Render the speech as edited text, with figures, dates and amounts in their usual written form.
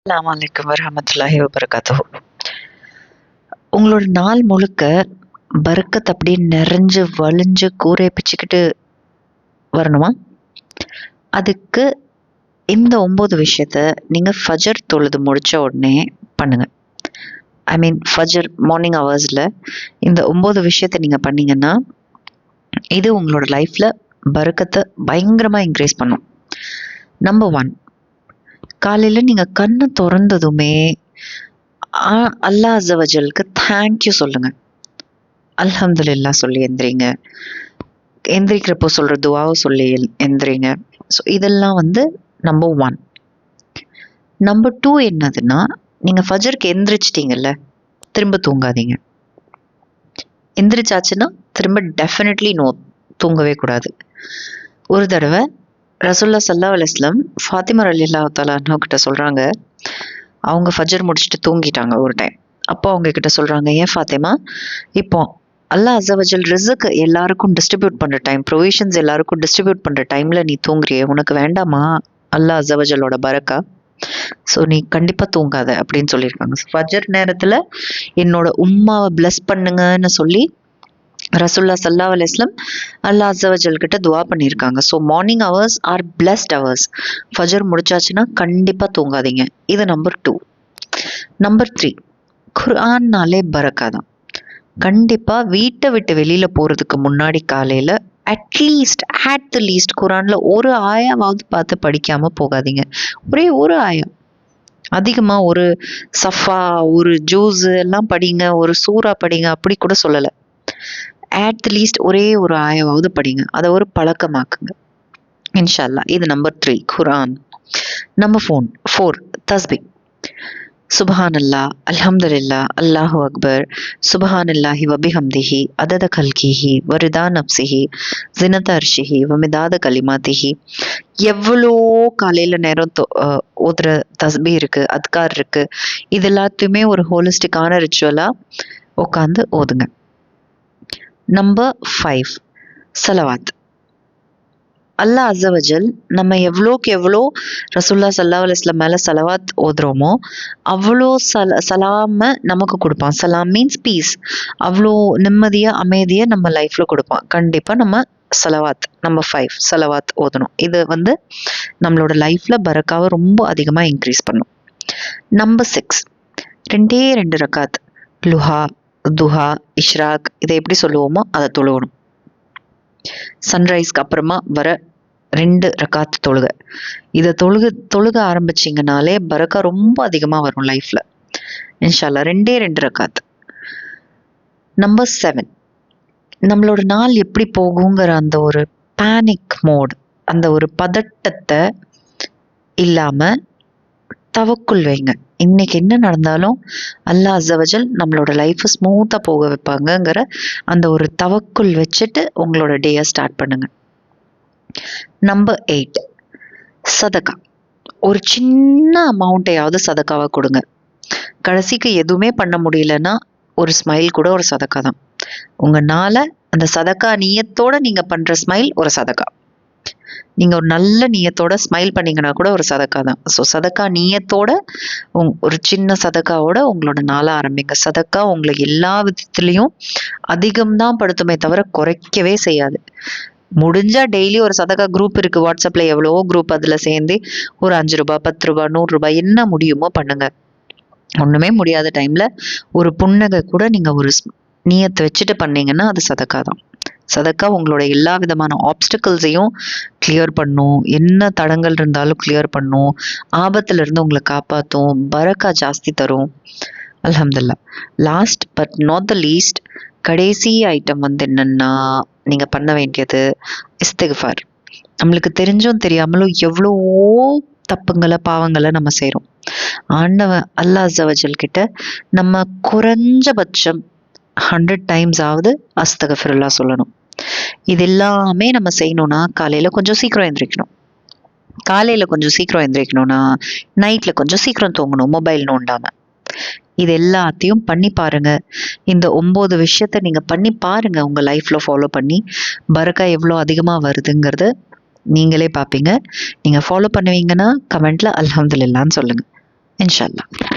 அஸ்ஸலாமு அலைக்கும் வரஹ்மத்துல்லாஹி வபரகாத்துஹு. உங்களோட நாள் முழுக்க பரக்கத் அப்படியே நிறைஞ்சு வழிஞ்சு கூரையை பிச்சுக்கிட்டு வரணுமா? அதுக்கு இந்த 9 விஷயத்த நீங்க ஃபஜர் தொழுது முடிச்ச உடனே பண்ணுங்க. ஐ மீன் ஃபஜர் மார்னிங் ஹவர்ஸில் இந்த 9 விஷயத்த நீங்கள் பண்ணீங்கன்னா இது உங்களோட லைஃப்பில் பரக்கத்தை பயங்கரமாக இன்க்ரீஸ் பண்ணும். நம்பர் 1, காலையில் நீங்கள் கண்ணை திறந்ததுமே அல்லாஹ் அஸ்ஸவஜலுக்கு தேங்க்யூ சொல்லுங்கள். அல்ஹம்துலில்லாஹ் சொல்லி எந்திரிங்க. எந்திரிக்கிறப்போ சொல்கிற துவாவை சொல்லி எந்திரிங்க. ஸோ இதெல்லாம் நம்பர் 1. நம்பர் 2 என்னதுன்னா, நீங்கள் ஃபஜருக்கு எந்திரிச்சிட்டிங்கல்ல, திரும்ப தூங்காதீங்க. எந்திரிச்சாச்சுன்னா திரும்ப டெஃபினெட்லி தூங்கவே கூடாது. ஒரு தடவை ரசூலுல்லாஹ் ஸல்லல்லாஹு அலைஹி வஸல்லம் ஃபாத்திமா ரலியல்லாஹு தஆலா அன்ஹா கிட்ட சொல்கிறாங்க, அவங்க ஃபஜர் முடிச்சுட்டு தூங்கிட்டாங்க ஒரு டைம். அப்போ அவங்க கிட்ட சொல்கிறாங்க, ஏன் ஃபாத்திமா, இப்போ அல்லாஹ் அஸ்ஸவஜல் ரிஸ்க் எல்லாருக்கும் டிஸ்ட்ரிபியூட் பண்ணுற டைம், ப்ரொவிஷன்ஸ் எல்லாருக்கும் டிஸ்ட்ரிபியூட் பண்ணுற டைமில் நீ தூங்குறியே, உனக்கு வேண்டாமா அல்லாஹ் அஸ்ஸவஜலோட பரக்கா? ஸோ நீ கண்டிப்பாக தூங்காத அப்படின்னு சொல்லியிருக்காங்க. ஃபஜர் நேரத்தில் என்னோட உம்மாவை பிளஸ் பண்ணுங்கன்னு சொல்லி ரசூலுல்லாஹ் ஸல்லல்லாஹு அலைஹி வஸல்லம் அல்லாஹ் அஸ்ஸவஜல் கிட்ட துவா பண்ணியிருக்காங்க. So morning hours are blessed hours. ஃபஜர் முடிச்சாச்சுன்னா கண்டிப்பாக தூங்காதீங்க. இது நம்பர் 2. நம்பர் 3, குர்ஆன்னாலே பரக்கா தான். கண்டிப்பாக வீட்டை விட்டு வெளியில் போகிறதுக்கு முன்னாடி காலையில் அட் த லீஸ்ட் குர்ஆனில் ஒரு ஆயாவாவது பார்த்து படிக்காமல் போகாதீங்க. ஒரே ஒரு ஆயா, அதிகமாக ஒரு சஃபா, ஒரு ஜூஸு எல்லாம் படிங்க, ஒரு சூறா படிங்க, அப்படி கூட சொல்லலை. அட் த லீஸ்ட் ஒரே ஒரு ஆயாவாவது படிங்க. அதை ஒரு பழக்கமாக்குங்க இன்ஷா அல்லாஹ். இது நம்பர் 3, குர்ஆன். நம்பர் 4, தஸ்பீஹ். சுபஹானல்லா, அல்ஹம்துலில்லா, அல்லாஹு அக்பர், சுபஹானல்லாஹி வபிஹம்திஹி, அதத கல்கிஹி, வரிதா நப்சிஹி, ஜினத அர்ஷிஹி, வமிதாத கலிமாத்திஹி. எவ்வளோ காலையில் நேரம் ஓதுற தஸ்பீஹ் இருக்குது, அத்கார் இருக்குது. இது எல்லாத்தையுமே ஒரு ஹோலிஸ்டிக்கான ரிச்சுவலாக உட்காந்து ஓதுங்க. நம்பர் 5, சலவாத். அல்லாஹ் அஸ்ஸவஜல் நம்ம எவ்வளோக்கு எவ்வளோ ரசூலுல்லாஹ் ஸல்லல்லாஹு அலைஹி வஸல்லம் மேலே சலவாத் ஓதுறோமோ அவ்வளோ சலாமை நமக்கு கொடுப்பான். சலாம் மீன்ஸ் பீஸ். அவ்வளோ நிம்மதியாக அமைதியாக நம்ம லைஃப்பில் கொடுப்பான். கண்டிப்பாக நம்ம சலவாத், நம்பர் 5 சலவாத் ஓதணும். இது நம்மளோட லைஃப்பில் பரக்காவை ரொம்ப அதிகமாக இன்க்ரீஸ் பண்ணும். நம்பர் 6, 2 ரக்காத் லுஹா, துஹா, இஷ்ராக், இதை எப்படி சொல்லுவோமோ அதை தொழுகணும். சன்ரைஸ்க்கு அப்புறமா வர 2 ரக்காத் தொழுக. இதை தொழுக ஆரம்பிச்சிங்கனாலே பரக்கா ரொம்ப அதிகமாக வரும் லைஃப்பில் இன்ஷா அல்லாஹ். 2 ரக்காத். நம்பர் 7, நம்மளோட நாள் எப்படி போகுங்கிற அந்த ஒரு பேனிக் மோட், அந்த ஒரு பதட்டத்தை இல்லாமல் தவக்குள் வைங்க. இன்னைக்கு என்ன நடந்தாலும் அல்லாஹ் அஸ்ஸவஜல் நம்மளோட லைஃப்பை ஸ்மூத்தாக போக வைப்பாங்கங்கிற அந்த ஒரு தவக்குள் வச்சுட்டு உங்களோட டேயை ஸ்டார்ட் பண்ணுங்க. நம்பர் 8, சதக்கா. ஒரு சின்ன அமௌண்ட்டையாவது சதக்காவாக கொடுங்க. கடைசிக்கு எதுவுமே பண்ண முடியலன்னா ஒரு ஸ்மைல் கூட ஒரு சதக்கா தான். உங்கள் நாளை அந்த சதக்கா நியத்தோடு நீங்கள் பண்ணுற ஸ்மைல் ஒரு சதக்கா. நீங்கள் ஒரு நல்ல நியத்தோட ஸ்மைல் பண்ணிங்கன்னா கூட ஒரு சதக்கா தான். ஸோ சதக்கா நியத்தோட ஒரு சின்ன சதக்காவோட உங்களோட நாளை ஆரம்பிங்க. சதக்கா உங்களை எல்லா விதத்துலேயும் அதிகம்தான் படுத்துமே தவிர குறைக்கவே செய்யாது. முடிஞ்சால் டெய்லி ஒரு சதக்கா குரூப் இருக்குது வாட்ஸ்அப்பில், எவ்வளவோ குரூப், அதில் சேர்ந்து ஒரு 5 ரூபாய், 10 ரூபாய், 100 ரூபாய் என்ன முடியுமோ பண்ணுங்க. ஒன்றுமே முடியாத டைமில் ஒரு புன்னகை கூட நீங்கள் ஒரு நியத்தை வச்சுட்டு பண்ணீங்கன்னா அது சதக்கா தான். சதக்கா உங்களோட எல்லா விதமான ஆப்ஸ்டிக்கல்ஸையும் கிளியர் பண்ணும். என்ன தடங்கள் இருந்தாலும் கிளியர் பண்ணும். ஆபத்துல இருந்து உங்களை காப்பாற்றும். பரக்கா ஜாஸ்தி தரும். அல்ஹம்துலில்லாஹ். Last but not the least, கடைசி ஐட்டம் என்னன்னா, நீங்கள் பண்ண வேண்டியது இஸ்திக்ஃபார். நம்மளுக்கு தெரிஞ்சும் தெரியாமலும் எவ்வளோ தப்புங்களை, பாவங்களை நம்ம செய்கிறோம். அல்லாஹ் அஸ்ஸவஜல் கிட்ட நம்ம குறைஞ்சபட்சம் 100 டைம்ஸ் ஆவது அஸ்தகஃபிருல்லாஹ் சொல்லணும். இது எல்லாமே நம்ம செய்யணும்னா காலையில் கொஞ்சம் சீக்கிரம் எந்திரிக்கணும். காலையில் கொஞ்சம் சீக்கிரம் எந்திரிக்கணும்னா நைட்டில் கொஞ்சம் சீக்கிரம் தூங்கணும், மொபைல் நோண்டாமல். இது எல்லாத்தையும் பண்ணி பாருங்க. இந்த 9 விஷயத்த நீங்கள் பண்ணி பாருங்க. உங்கள் லைஃப்பில் ஃபாலோ பண்ணி பரக்கா எவ்வளோ அதிகமாக வருதுங்கிறது நீங்களே பார்ப்பீங்க. நீங்கள் ஃபாலோ பண்ணுவீங்கன்னா கமெண்ட்டில் அல்ஹம்துலில்லாஹ்னு சொல்லுங்கள். இன்ஷா அல்லாஹ்.